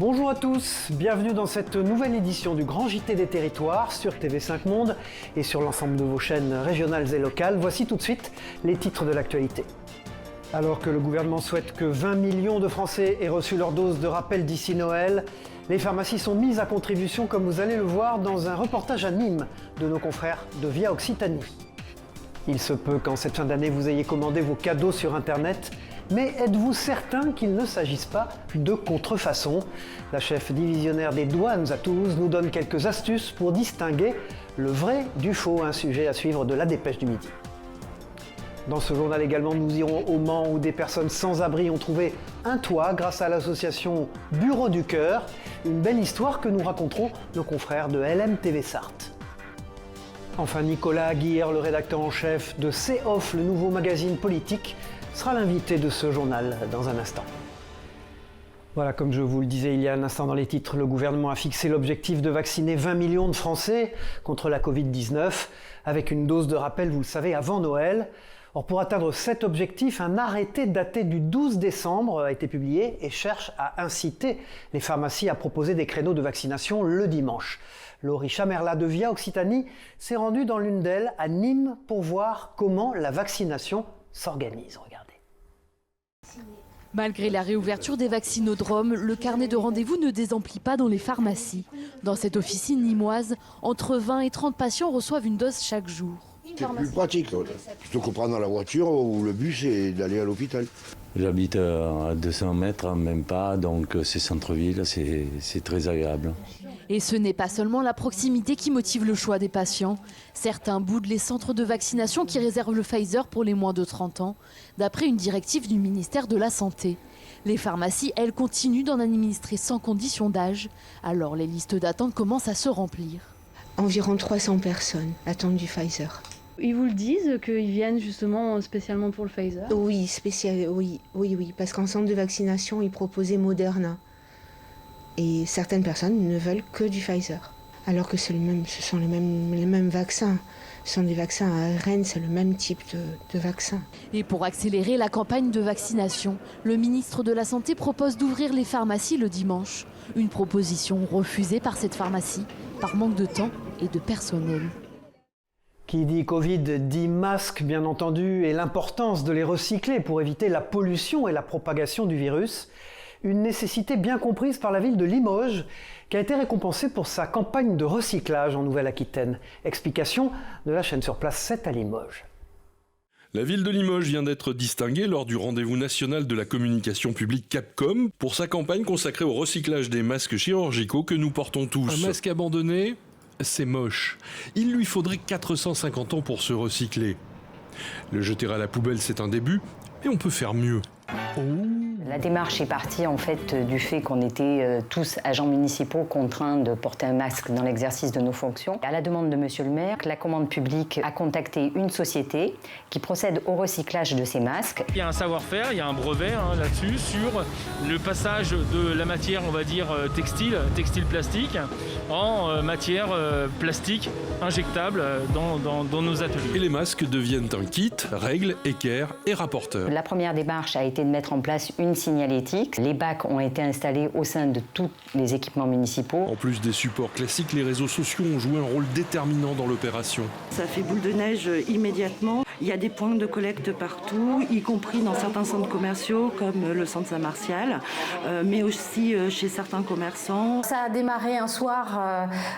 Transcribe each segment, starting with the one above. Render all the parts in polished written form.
Bonjour à tous, bienvenue dans cette nouvelle édition du Grand JT des Territoires sur TV5 Monde et sur l'ensemble de vos chaînes régionales et locales. Voici tout de suite les titres de l'actualité. Alors que le gouvernement souhaite que 20 millions de Français aient reçu leur dose de rappel d'ici Noël, les pharmacies sont mises à contribution comme vous allez le voir dans un reportage à Nîmes de nos confrères de Via Occitanie. Il se peut qu'en cette fin d'année vous ayez commandé vos cadeaux sur Internet. Mais êtes-vous certain qu'il ne s'agisse pas de contrefaçon? La chef divisionnaire des douanes à Toulouse nous donne quelques astuces pour distinguer le vrai du faux, un sujet à suivre de la Dépêche du Midi. Dans ce journal également, nous irons au Mans où des personnes sans abri ont trouvé un toit grâce à l'association Bureau du Cœur, une belle histoire que nous raconteront nos confrères de LMTV Sarthe. Enfin, Nicolas Aguirre, le rédacteur en chef de C'est Off, le nouveau magazine politique, sera l'invité de ce journal dans un instant. Voilà, comme je vous le disais il y a un instant dans les titres, le gouvernement a fixé l'objectif de vacciner 20 millions de Français contre la Covid-19 avec une dose de rappel, vous le savez, avant Noël. Or, pour atteindre cet objectif, un arrêté daté du 12 décembre a été publié et cherche à inciter les pharmacies à proposer des créneaux de vaccination le dimanche. Laurie Chamerla de Via Occitanie s'est rendue dans l'une d'elles à Nîmes pour voir comment la vaccination s'organise. Regardez. Malgré la réouverture des vaccinodromes, le carnet de rendez-vous ne désemplit pas dans les pharmacies. Dans cette officine nîmoise, entre 20 et 30 patients reçoivent une dose chaque jour. C'est plus pratique, plutôt que prendre la voiture ou le bus et d'aller à l'hôpital. J'habite à 200 mètres, même pas, donc c'est centre-ville, c'est très agréable. Et ce n'est pas seulement la proximité qui motive le choix des patients. Certains boudent les centres de vaccination qui réservent le Pfizer pour les moins de 30 ans, d'après une directive du ministère de la Santé. Les pharmacies, elles, continuent d'en administrer sans condition d'âge. Alors les listes d'attente commencent à se remplir. Environ 300 personnes attendent du Pfizer. Ils vous le disent qu'ils viennent justement spécialement pour le Pfizer? Oui, oui, parce qu'en centre de vaccination, ils proposaient Moderna. Et certaines personnes ne veulent que du Pfizer. Alors que ce sont les mêmes vaccins. Ce sont des vaccins à ARN, c'est le même type de vaccin. Et pour accélérer la campagne de vaccination, le ministre de la Santé propose d'ouvrir les pharmacies le dimanche. Une proposition refusée par cette pharmacie, par manque de temps et de personnel. Qui dit Covid dit masque, bien entendu, et l'importance de les recycler pour éviter la pollution et la propagation du virus. Une nécessité bien comprise par la ville de Limoges, qui a été récompensée pour sa campagne de recyclage en Nouvelle-Aquitaine. Explication de la chaîne sur place 7 à Limoges. La ville de Limoges vient d'être distinguée lors du rendez-vous national de la communication publique Capcom pour sa campagne consacrée au recyclage des masques chirurgicaux que nous portons tous. Un masque abandonné, c'est moche. Il lui faudrait 450 ans pour se recycler. Le jeter à la poubelle, c'est un début, mais on peut faire mieux. La démarche est partie en fait du fait qu'on était tous agents municipaux contraints de porter un masque dans l'exercice de nos fonctions. À la demande de Monsieur le maire, la commande publique a contacté une société qui procède au recyclage de ces masques. Il y a un savoir-faire, il y a un brevet là-dessus sur le passage de la matière, on va dire textile plastique, en matière plastique injectable dans nos ateliers. Et les masques deviennent un kit, règles, équerre et rapporteur. La première démarche a été de mettre en place une signalétique. Les bacs ont été installés au sein de tous les équipements municipaux. En plus des supports classiques, les réseaux sociaux ont joué un rôle déterminant dans l'opération. Ça fait boule de neige immédiatement. Il y a des points de collecte partout, y compris dans certains centres commerciaux comme le centre Saint-Martial, mais aussi chez certains commerçants. Ça a démarré un soir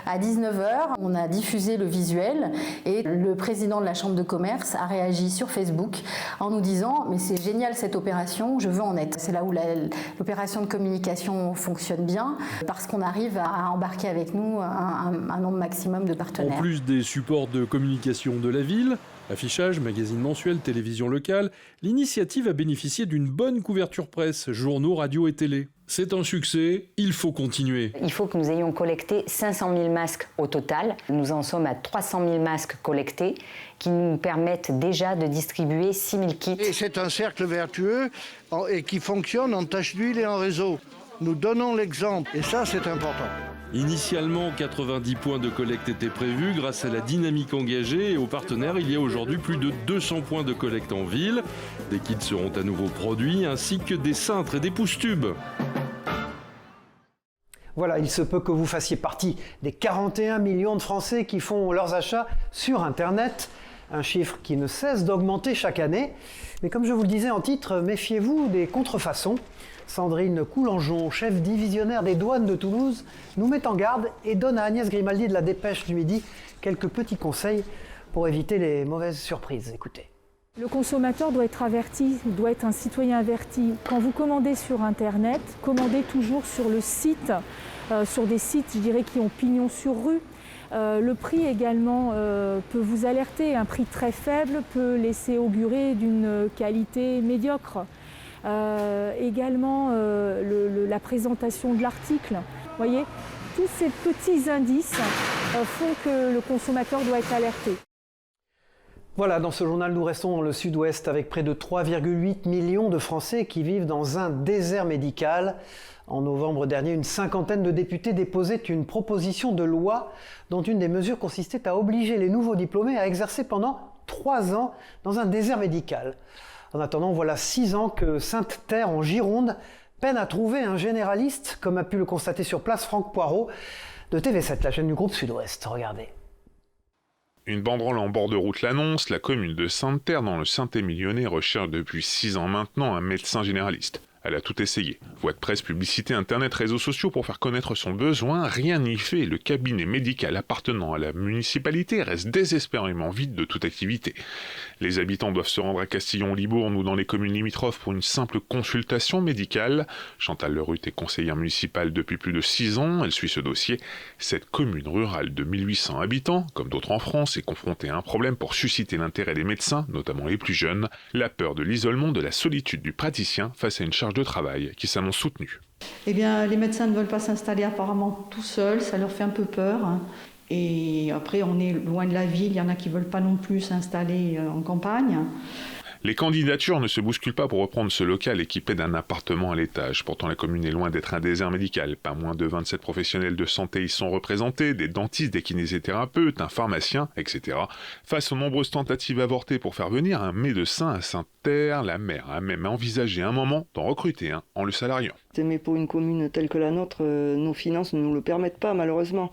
à 19h. On a diffusé le visuel et le président de la Chambre de commerce a réagi sur Facebook en nous disant « mais c'est génial cette opération, je veux en être ». C'est là où l'opération de communication fonctionne bien parce qu'on arrive à embarquer avec nous un nombre maximum de partenaires. En plus des supports de communication de la ville, affichage, magazine mensuel, télévision locale, l'initiative a bénéficié d'une bonne couverture presse, journaux, radio et télé. C'est un succès, il faut continuer. Il faut que nous ayons collecté 500 000 masques au total. Nous en sommes à 300 000 masques collectés qui nous permettent déjà de distribuer 6 000 kits. Et c'est un cercle vertueux et qui fonctionne en tâche d'huile et en réseau. Nous donnons l'exemple et ça c'est important. Initialement, 90 points de collecte étaient prévus. Grâce à la dynamique engagée et aux partenaires, il y a aujourd'hui plus de 200 points de collecte en ville. Des kits seront à nouveau produits, ainsi que des cintres et des pousse-tubes. Voilà, il se peut que vous fassiez partie des 41 millions de Français qui font leurs achats sur Internet, un chiffre qui ne cesse d'augmenter chaque année. Mais comme je vous le disais en titre, méfiez-vous des contrefaçons. Sandrine Coulangeon, chef divisionnaire des douanes de Toulouse, nous met en garde et donne à Agnès Grimaldi de la Dépêche du Midi quelques petits conseils pour éviter les mauvaises surprises. Écoutez. Le consommateur doit être averti, doit être un citoyen averti. Quand vous commandez sur Internet, commandez toujours sur le site, sur des sites, je dirais, qui ont pignon sur rue. Le prix également peut vous alerter. Un prix très faible peut laisser augurer d'une qualité médiocre. Également la présentation de l'article. Vous voyez, tous ces petits indices font que le consommateur doit être alerté. Voilà, dans ce journal, nous restons dans le sud-ouest avec près de 3,8 millions de Français qui vivent dans un désert médical. En novembre dernier, une cinquantaine de députés déposaient une proposition de loi dont une des mesures consistait à obliger les nouveaux diplômés à exercer pendant 3 ans dans un désert médical. En attendant, voilà 6 ans que Sainte-Terre en Gironde peine à trouver un généraliste, comme a pu le constater sur place Franck Poirot de TV7, la chaîne du groupe Sud-Ouest. Regardez. Une banderole en bord de route l'annonce, la commune de Sainte-Terre dans le Saint-Émilionnais recherche depuis 6 ans maintenant un médecin généraliste. Elle a tout essayé. Voix de presse, publicité, internet, réseaux sociaux pour faire connaître son besoin, rien n'y fait. Le cabinet médical appartenant à la municipalité reste désespérément vide de toute activité. Les habitants doivent se rendre à Castillon-Libourne ou dans les communes limitrophes pour une simple consultation médicale. Chantal Lerut est conseillère municipale depuis plus de 6 ans. Elle suit ce dossier. Cette commune rurale de 1800 habitants, comme d'autres en France, est confrontée à un problème pour susciter l'intérêt des médecins, notamment les plus jeunes, la peur de l'isolement, de la solitude du praticien face à une charge de travail qui s'annonce soutenue. Eh bien, les médecins ne veulent pas s'installer apparemment tout seuls, ça leur fait un peu peur. Et après, on est loin de la ville, il y en a qui ne veulent pas non plus s'installer en campagne. Les candidatures ne se bousculent pas pour reprendre ce local équipé d'un appartement à l'étage. Pourtant, la commune est loin d'être un désert médical. Pas moins de 27 professionnels de santé y sont représentés, des dentistes, des kinésithérapeutes, un pharmacien, etc. Face aux nombreuses tentatives avortées pour faire venir un médecin à Sainte-Terre, la maire a même envisagé un moment d'en recruter un en le salariant. Mais pour une commune telle que la nôtre, nos finances ne nous le permettent pas, malheureusement.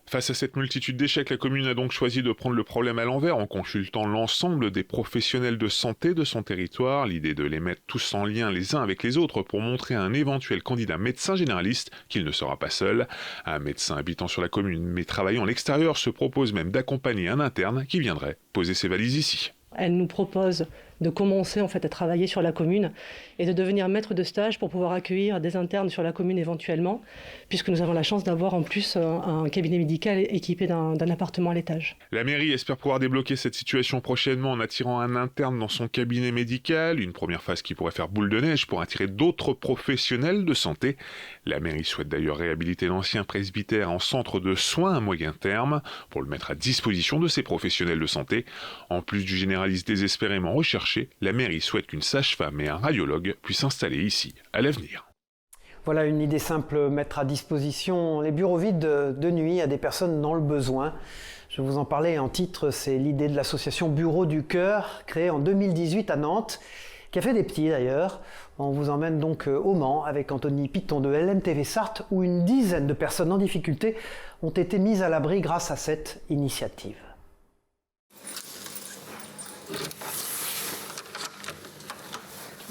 Face à cette multitude d'échecs, la commune a donc choisi de prendre le problème à l'envers en consultant l'ensemble des professionnels de santé de son territoire. L'idée de les mettre tous en lien les uns avec les autres pour montrer à un éventuel candidat médecin généraliste qu'il ne sera pas seul. Un médecin habitant sur la commune mais travaillant à l'extérieur se propose même d'accompagner un interne qui viendrait poser ses valises ici. Elle nous propose de commencer à travailler sur la commune et de devenir maître de stage pour pouvoir accueillir des internes sur la commune éventuellement, puisque nous avons la chance d'avoir en plus un cabinet médical équipé d'un appartement à l'étage. La mairie espère pouvoir débloquer cette situation prochainement en attirant un interne dans son cabinet médical, une première phase qui pourrait faire boule de neige pour attirer d'autres professionnels de santé. La mairie souhaite d'ailleurs réhabiliter l'ancien presbytère en centre de soins à moyen terme pour le mettre à disposition de ses professionnels de santé. En plus du généraliste désespérément recherché, la mairie souhaite qu'une sage-femme et un radiologue puissent s'installer ici à l'avenir. Voilà une idée simple, mettre à disposition les bureaux vides de nuit à des personnes dans le besoin. Je vous en parlais en titre, c'est l'idée de l'association Bureau du Cœur, créée en 2018 à Nantes, qui a fait des petits d'ailleurs. On vous emmène donc au Mans avec Anthony Piton de LMTV Sarthe, où une dizaine de personnes en difficulté ont été mises à l'abri grâce à cette initiative.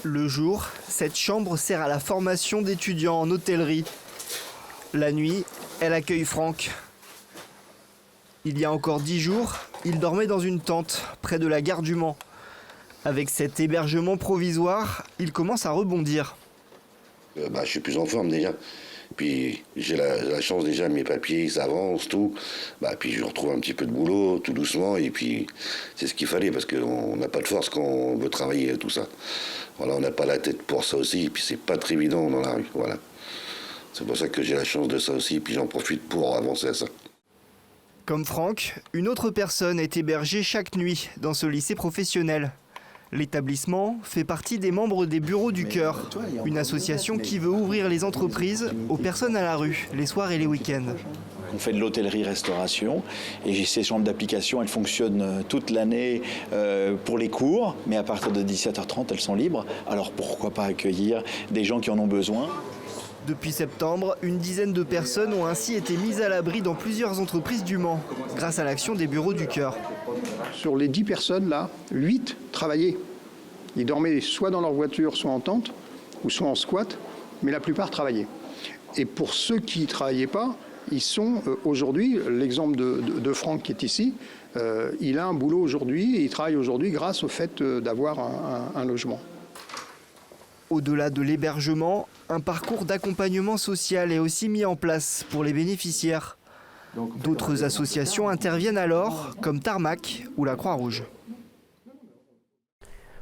Le jour, cette chambre sert à la formation d'étudiants en hôtellerie. La nuit, elle accueille Franck. Il y a encore 10 jours, il dormait dans une tente près de la gare du Mans. Avec cet hébergement provisoire, il commence à rebondir. Je suis plus en forme déjà. Puis j'ai la chance déjà, mes papiers, ça avance, tout. Puis je retrouve un petit peu de boulot, tout doucement. Et puis c'est ce qu'il fallait, parce qu'on n'a pas de force quand on veut travailler, tout ça. Voilà, on n'a pas la tête pour ça aussi. Et puis c'est pas très évident dans la rue, voilà. C'est pour ça que j'ai la chance de ça aussi. Puis j'en profite pour avancer à ça. Comme Franck, une autre personne est hébergée chaque nuit dans ce lycée professionnel. L'établissement fait partie des membres des Bureaux du Cœur, une association qui veut ouvrir les entreprises aux personnes à la rue, les soirs et les week-ends. On fait de l'hôtellerie-restauration et ces chambres d'application, elles fonctionnent toute l'année pour les cours, mais à partir de 17h30, elles sont libres. Alors pourquoi pas accueillir des gens qui en ont besoin ? Depuis septembre, une dizaine de personnes ont ainsi été mises à l'abri dans plusieurs entreprises du Mans, grâce à l'action des bureaux du cœur. Sur les 10 personnes là, 8 travaillaient. Ils dormaient soit dans leur voiture, soit en tente, ou soit en squat, mais la plupart travaillaient. Et pour ceux qui ne travaillaient pas, ils sont aujourd'hui, l'exemple de Franck qui est ici, il a un boulot aujourd'hui et il travaille aujourd'hui grâce au fait d'avoir un logement. Au-delà de l'hébergement, un parcours d'accompagnement social est aussi mis en place pour les bénéficiaires. D'autres associations interviennent alors, comme Tarmac ou la Croix-Rouge.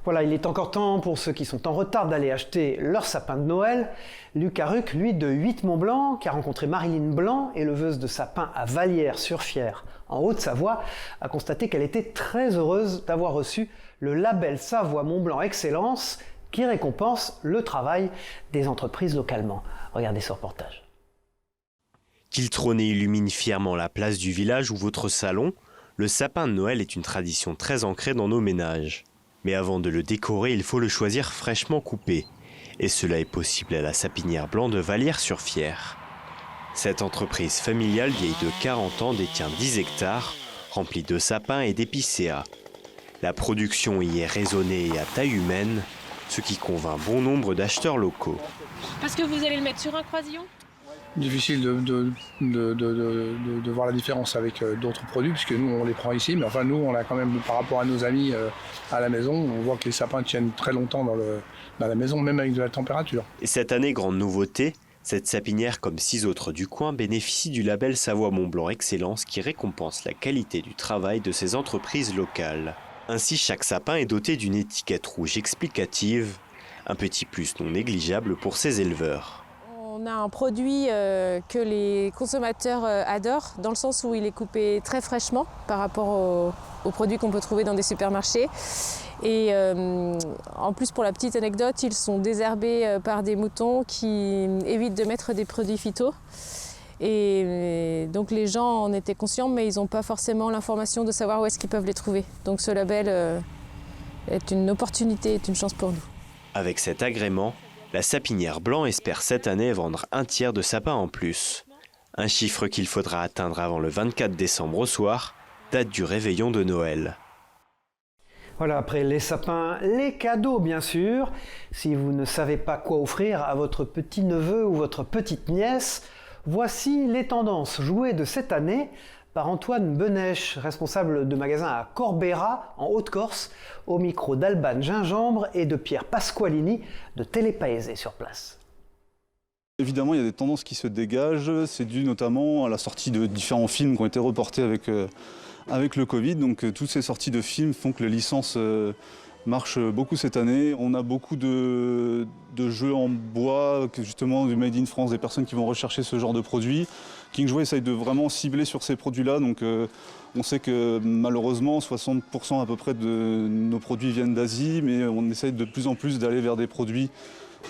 Voilà, il est encore temps pour ceux qui sont en retard d'aller acheter leur sapin de Noël. Lucas Ruc, lui, de 8 Mont-Blanc, qui a rencontré Marilyn Blanc, éleveuse de sapins à Vallières-sur-Fière, en Haute-Savoie, a constaté qu'elle était très heureuse d'avoir reçu le label Savoie Mont-Blanc Excellence, qui récompense le travail des entreprises localement. Regardez ce reportage. Qu'il trône et illumine fièrement la place du village ou votre salon, le sapin de Noël est une tradition très ancrée dans nos ménages. Mais avant de le décorer, il faut le choisir fraîchement coupé. Et cela est possible à la sapinière Blanc de Vallières-sur-Fière. Cette entreprise familiale vieille de 40 ans détient 10 hectares, remplis de sapins et d'épicéas. La production y est raisonnée et à taille humaine, ce qui convainc bon nombre d'acheteurs locaux. Parce que vous allez le mettre sur un croisillon ? Difficile de voir la différence avec d'autres produits, puisque nous on les prend ici, mais enfin nous on a quand même, par rapport à nos amis à la maison, on voit que les sapins tiennent très longtemps dans la maison, même avec de la température. Et cette année, grande nouveauté, cette sapinière comme 6 autres du coin bénéficie du label Savoie Mont-Blanc Excellence qui récompense la qualité du travail de ces entreprises locales. Ainsi, chaque sapin est doté d'une étiquette rouge explicative, un petit plus non négligeable pour ces éleveurs. On a un produit que les consommateurs adorent, dans le sens où il est coupé très fraîchement par rapport aux produits qu'on peut trouver dans des supermarchés. Et en plus, pour la petite anecdote, ils sont désherbés par des moutons qui évitent de mettre des produits phyto. Et donc les gens en étaient conscients, mais ils n'ont pas forcément l'information de savoir où est-ce qu'ils peuvent les trouver. Donc ce label est une opportunité, est une chance pour nous. Avec cet agrément, la sapinière Blanc espère cette année vendre un tiers de sapins en plus. Un chiffre qu'il faudra atteindre avant le 24 décembre au soir, date du réveillon de Noël. Voilà, après les sapins, les cadeaux bien sûr. Si vous ne savez pas quoi offrir à votre petit-neveu ou votre petite-nièce, voici les tendances jouées de cette année par Antoine Benèche, responsable de magasin à Corbera, en Haute-Corse, au micro d'Alban Gingembre et de Pierre Pasqualini de Télépaésé sur place. Évidemment, il y a des tendances qui se dégagent. C'est dû notamment à la sortie de différents films qui ont été reportés avec le Covid. Donc toutes ces sorties de films font que les licences marchent beaucoup cette année. On a beaucoup de jeux en bois, justement du Made in France, des personnes qui vont rechercher ce genre de produits. King Jouet essaye de vraiment cibler sur ces produits-là. Donc on sait que malheureusement 60% à peu près de nos produits viennent d'Asie, mais on essaye de plus en plus d'aller vers des produits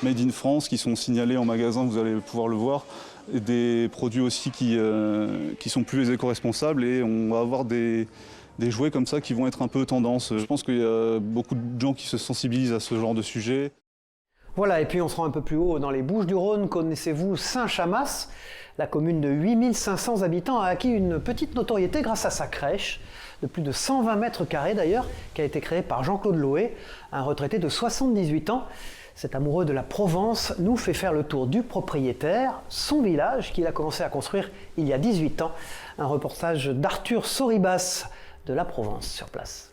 Made in France qui sont signalés en magasin, vous allez pouvoir le voir. Et des produits aussi qui sont plus éco-responsables, et on va avoir des jouets comme ça qui vont être un peu tendance. Je pense qu'il y a beaucoup de gens qui se sensibilisent à ce genre de sujet. Voilà, et puis on se rend un peu plus haut dans les Bouches-du-Rhône. Connaissez-vous Saint-Chamas ? La commune de 8500 habitants a acquis une petite notoriété grâce à sa crèche, de plus de 120 mètres carrés d'ailleurs, qui a été créée par Jean-Claude Loé, un retraité de 78 ans. Cet amoureux de la Provence nous fait faire le tour du propriétaire, son village qu'il a commencé à construire il y a 18 ans. Un reportage d'Arthur Soribas de la Provence sur place.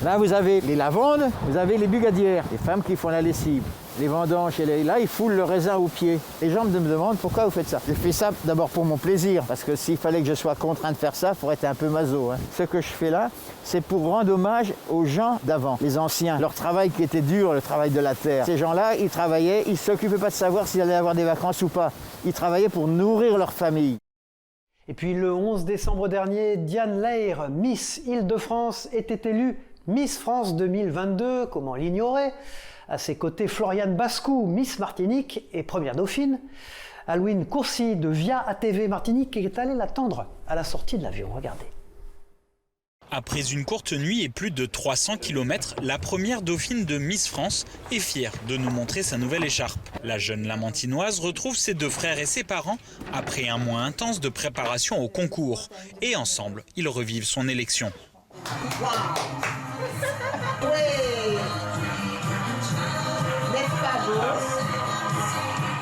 Là, vous avez les lavandes, vous avez les bugadières, les femmes qui font la lessive. Les vendanges, là, ils foulent le raisin au pied. Les gens me demandent pourquoi vous faites ça. Je fais ça d'abord pour mon plaisir, parce que s'il fallait que je sois contraint de faire ça, il faudrait être un peu maso. Ce que je fais là, c'est pour rendre hommage aux gens d'avant, les anciens. Leur travail qui était dur, le travail de la terre. Ces gens-là, ils travaillaient, ils ne s'occupaient pas de savoir s'ils allaient avoir des vacances ou pas. Ils travaillaient pour nourrir leur famille. Et puis le 11 décembre dernier, Diane Lair, Miss Île-de-France, était élue Miss France 2022, comment l'ignorer? À ses côtés, Floriane Bascou, Miss Martinique et première dauphine. Alouine Courcy de Via ATV Martinique est allée l'attendre à la sortie de l'avion. Regardez. Après une courte nuit et plus de 300 km, la première dauphine de Miss France est fière de nous montrer sa nouvelle écharpe. La jeune Lamantinoise retrouve ses deux frères et ses parents après un mois intense de préparation au concours. Et ensemble, ils revivent son élection.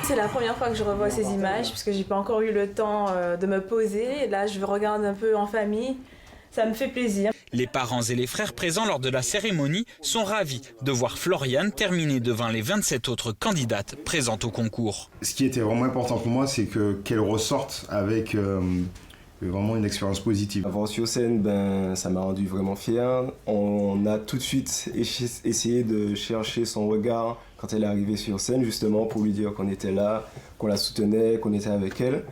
C'est la première fois que je revois ces images puisque j'ai pas encore eu le temps de me poser. Et là, je regarde un peu en famille. Ça me fait plaisir. Les parents et les frères présents lors de la cérémonie sont ravis de voir Floriane terminer devant les 27 autres candidates présentes au concours. Ce qui était vraiment important pour moi, c'est qu'elle ressorte avec vraiment une expérience positive. Avant sur scène, ça m'a rendu vraiment fier. On a tout de suite essayé de chercher son regard quand elle est arrivée sur scène, justement pour lui dire qu'on était là, qu'on la soutenait, qu'on était avec elle.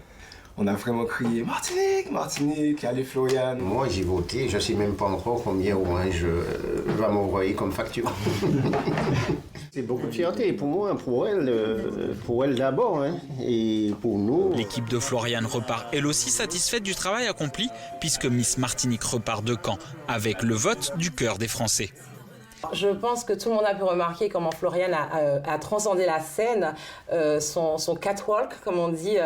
On a vraiment crié « Martinique, Martinique, allez Floriane !» Moi j'ai voté, je ne sais même pas encore combien Orange va m'envoyer comme facture. C'est beaucoup de fierté pour moi, pour elle d'abord, hein, et pour nous. L'équipe de Floriane repart elle aussi satisfaite du travail accompli puisque Miss Martinique repart de Caen avec le vote du cœur des Français. Je pense que tout le monde a pu remarquer comment Floriane a transcendé la scène, son catwalk, comme on dit,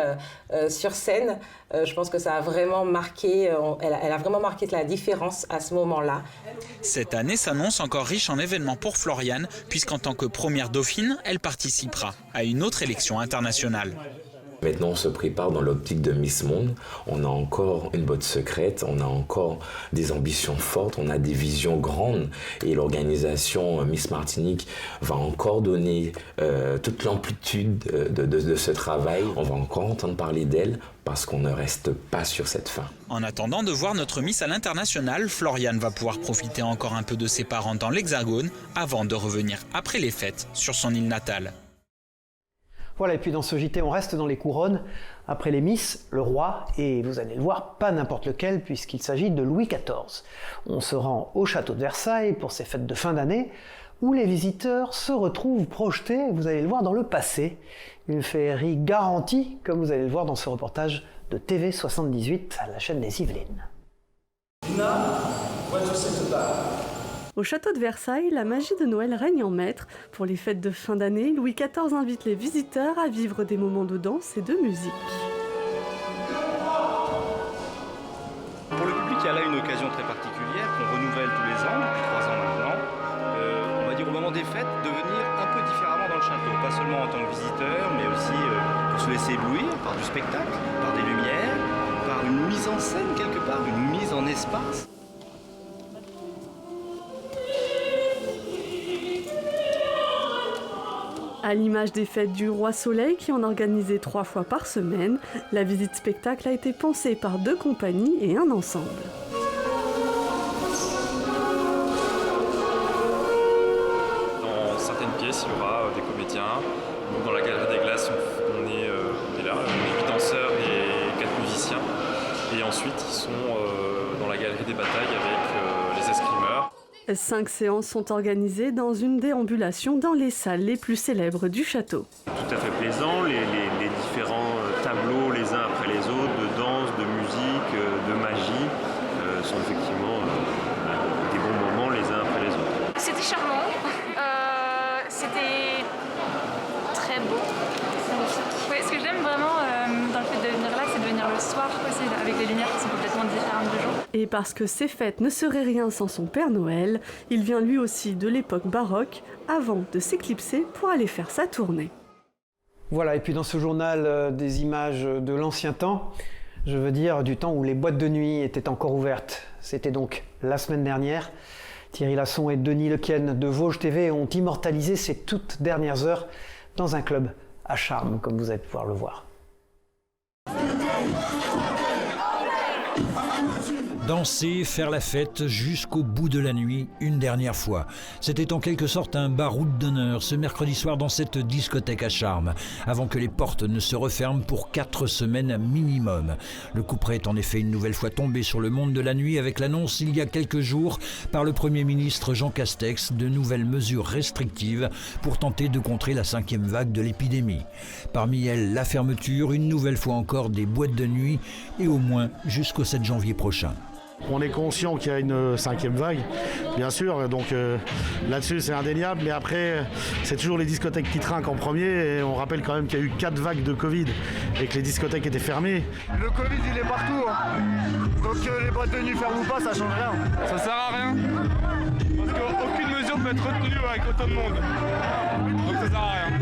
sur scène. Je pense que ça a vraiment marqué, elle a vraiment marqué la différence à ce moment-là. Cette année s'annonce encore riche en événements pour Floriane, puisqu'en tant que première dauphine, elle participera à une autre élection internationale. Maintenant, on se prépare dans l'optique de Miss Monde. On a encore une botte secrète, on a encore des ambitions fortes, on a des visions grandes. Et l'organisation Miss Martinique va encore donner toute l'amplitude de ce travail. On va encore entendre parler d'elle parce qu'on ne reste pas sur cette fin. En attendant de voir notre Miss à l'international, Floriane va pouvoir profiter encore un peu de ses parents dans l'Hexagone avant de revenir après les fêtes sur son île natale. Voilà, et puis dans ce JT, on reste dans les couronnes. Après les Miss, le roi, et vous allez le voir, pas n'importe lequel, puisqu'il s'agit de Louis XIV. On se rend au château de Versailles pour ces fêtes de fin d'année, où les visiteurs se retrouvent projetés, vous allez le voir, dans le passé. Une féerie garantie, comme vous allez le voir dans ce reportage de TV78 à la chaîne des Yvelines. Au château de Versailles, la magie de Noël règne en maître. Pour les fêtes de fin d'année, Louis XIV invite les visiteurs à vivre des moments de danse et de musique. Pour le public, il y a là une occasion très particulière qu'on renouvelle tous les ans, depuis 3 ans maintenant. On va dire au moment des fêtes, de venir un peu différemment dans le château. Pas seulement en tant que visiteur, mais aussi pour se laisser éblouir par du spectacle, par des lumières, par une mise en scène quelque part, une mise en espace. À l'image des fêtes du Roi Soleil qui en organisait 3 fois par semaine, la visite spectacle a été pensée par 2 compagnies et un ensemble. Dans certaines pièces, il y aura des comédiens. Nous, dans la Galerie des Glaces, on est là, on est 8 danseurs et 4 musiciens. Et ensuite, ils sont dans la Galerie des Batailles avec les escrimeurs. 5 séances sont organisées dans une déambulation dans les salles les plus célèbres du château. Tout à fait plaisant, les différents tableaux les uns après les autres, de danse, de musique, de magie, sont effectivement des bons moments les uns après les autres. C'était charmant, c'était très beau. Ouais, ce que j'aime vraiment dans le fait de venir là, c'est de venir le soir aussi, avec des lumières qui sont complètement différentes du jour. Et parce que ces fêtes ne seraient rien sans son Père Noël, il vient lui aussi de l'époque baroque, avant de s'éclipser pour aller faire sa tournée. Voilà, et puis dans ce journal, des images de l'ancien temps, je veux dire du temps où les boîtes de nuit étaient encore ouvertes. C'était donc la semaine dernière. Thierry Lasson et Denis Lequienne de Vosges TV ont immortalisé ces toutes dernières heures dans un club à Charmes, comme vous allez pouvoir le voir. Danser, faire la fête jusqu'au bout de la nuit, une dernière fois. C'était en quelque sorte un baroud d'honneur ce mercredi soir dans cette discothèque à Charmes, avant que les portes ne se referment pour 4 semaines minimum. Le couperet est en effet une nouvelle fois tombé sur le monde de la nuit avec l'annonce il y a quelques jours par le Premier ministre Jean Castex de nouvelles mesures restrictives pour tenter de contrer la 5e vague de l'épidémie. Parmi elles, la fermeture, une nouvelle fois encore, des boîtes de nuit et au moins jusqu'au 7 janvier prochain. On est conscient qu'il y a une 5e vague, bien sûr, donc là-dessus c'est indéniable, mais après c'est toujours les discothèques qui trinquent en premier et on rappelle quand même qu'il y a eu 4 vagues de Covid et que les discothèques étaient fermées. Le Covid il est partout, donc les boîtes de nuit ferment ou pas, ça change rien. Ça sert à rien, parce qu'aucune mesure ne peut être retenue avec autant de monde, donc ça sert à rien.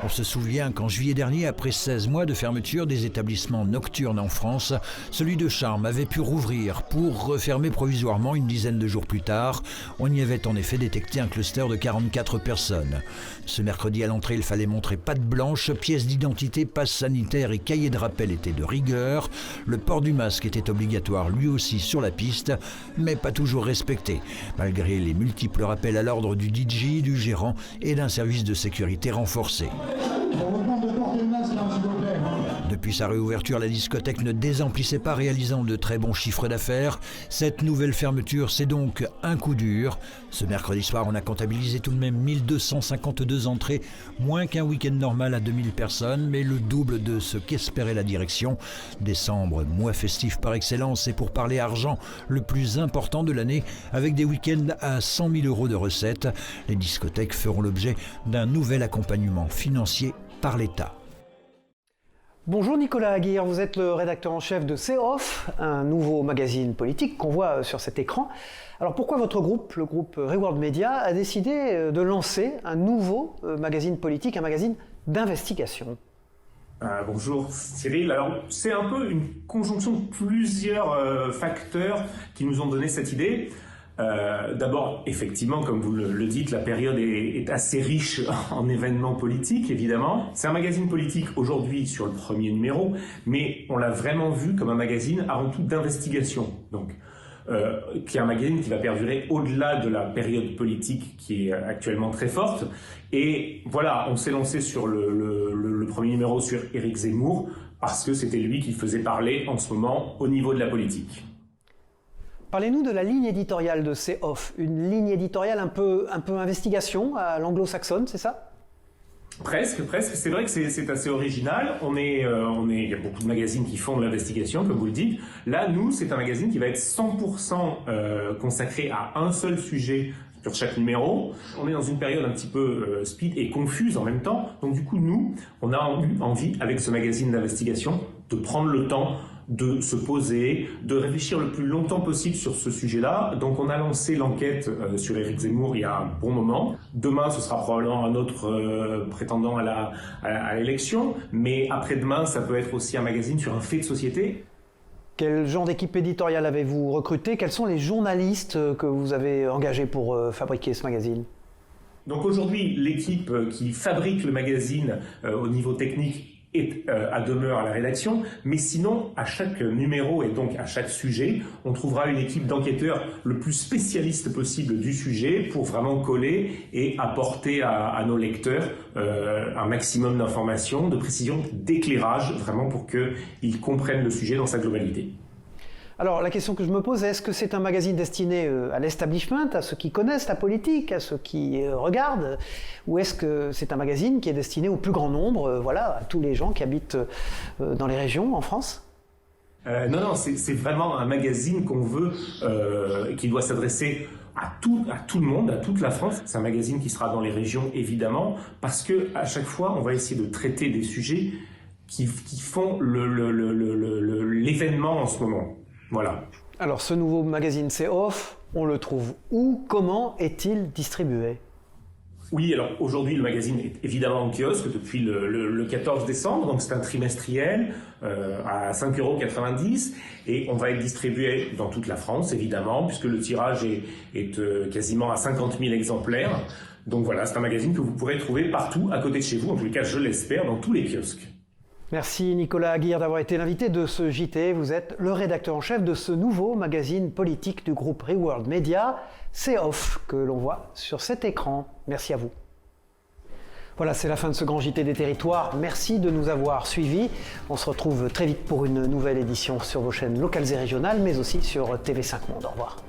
On se souvient qu'en juillet dernier, après 16 mois de fermeture des établissements nocturnes en France, celui de Charmes avait pu rouvrir pour refermer provisoirement une dizaine de jours plus tard. On y avait en effet détecté un cluster de 44 personnes. Ce mercredi à l'entrée, il fallait montrer patte blanche, pièce d'identité, passe sanitaire et cahier de rappel étaient de rigueur. Le port du masque était obligatoire lui aussi sur la piste, mais pas toujours respecté, malgré les multiples rappels à l'ordre du DJ, du gérant et d'un service de sécurité renforcé. Depuis sa réouverture, la discothèque ne désemplissait pas, réalisant de très bons chiffres d'affaires. Cette nouvelle fermeture, c'est donc un coup dur. Ce mercredi soir, on a comptabilisé tout de même 1252 entrées, moins qu'un week-end normal à 2000 personnes, mais le double de ce qu'espérait la direction. Décembre, mois festif par excellence, et pour parler argent, le plus important de l'année, avec des week-ends à 100 000 € de recettes. Les discothèques feront l'objet d'un nouvel accompagnement financier par l'État. Bonjour Nicolas Aguirre, vous êtes le rédacteur en chef de C'est Off, un nouveau magazine politique qu'on voit sur cet écran. Alors pourquoi votre groupe, le groupe Reward Media, a décidé de lancer un nouveau magazine politique, un magazine d'investigation ? Bonjour Cyril, alors c'est un peu une conjonction de plusieurs facteurs qui nous ont donné cette idée. D'abord, effectivement, comme vous le dites, la période est assez riche en événements politiques, évidemment. C'est un magazine politique aujourd'hui sur le premier numéro, mais on l'a vraiment vu comme un magazine avant tout d'investigation. Donc, qui est un magazine qui va perdurer au-delà de la période politique qui est actuellement très forte. Et voilà, on s'est lancé sur le premier numéro sur Éric Zemmour parce que c'était lui qui faisait parler en ce moment au niveau de la politique. Parlez-nous de la ligne éditoriale de C'est Off, une ligne éditoriale un peu investigation à l'anglo-saxonne, c'est ça ? Presque. C'est vrai que c'est assez original. Il y a beaucoup de magazines qui font de l'investigation, comme vous le dites. Là, nous, c'est un magazine qui va être 100% consacré à un seul sujet sur chaque numéro. On est dans une période un petit peu speed et confuse en même temps. Donc du coup, nous, on a envie, avec ce magazine d'investigation, de prendre le temps de se poser, de réfléchir le plus longtemps possible sur ce sujet-là. Donc on a lancé l'enquête sur Éric Zemmour il y a un bon moment. Demain, ce sera probablement un autre prétendant à l'élection. Mais après-demain, ça peut être aussi un magazine sur un fait de société. Quel genre d'équipe éditoriale avez-vous recruté ? Quels sont les journalistes que vous avez engagés pour fabriquer ce magazine ? Donc aujourd'hui, l'équipe qui fabrique le magazine au niveau technique est à demeure à la rédaction, mais sinon, à chaque numéro et donc à chaque sujet, on trouvera une équipe d'enquêteurs le plus spécialiste possible du sujet pour vraiment coller et apporter à nos lecteurs un maximum d'informations, de précisions, d'éclairage, vraiment pour qu'ils comprennent le sujet dans sa globalité. Alors la question que je me pose, est-ce que c'est un magazine destiné à l'establishment, à ceux qui connaissent la politique, à ceux qui regardent, ou est-ce que c'est un magazine qui est destiné au plus grand nombre, à tous les gens qui habitent dans les régions en France ? Non, c'est vraiment un magazine qu'on veut, qui doit s'adresser à tout le monde, à toute la France. C'est un magazine qui sera dans les régions, évidemment, parce que à chaque fois, on va essayer de traiter des sujets qui font l'événement en ce moment. Voilà. Alors ce nouveau magazine C'est Off, on le trouve où ? Comment est-il distribué ? Oui, alors aujourd'hui le magazine est évidemment en kiosque depuis le 14 décembre, donc c'est un trimestriel à 5,90 € et on va être distribué dans toute la France évidemment, puisque le tirage est quasiment à 50 000 exemplaires. Donc voilà, c'est un magazine que vous pourrez trouver partout à côté de chez vous, en tout cas je l'espère, dans tous les kiosques. Merci Nicolas Aguirre d'avoir été l'invité de ce JT. Vous êtes le rédacteur en chef de ce nouveau magazine politique du groupe Reward Media, C'est Off, que l'on voit sur cet écran. Merci à vous. Voilà, c'est la fin de ce grand JT des territoires. Merci de nous avoir suivis. On se retrouve très vite pour une nouvelle édition sur vos chaînes locales et régionales, mais aussi sur TV5 Monde. Au revoir.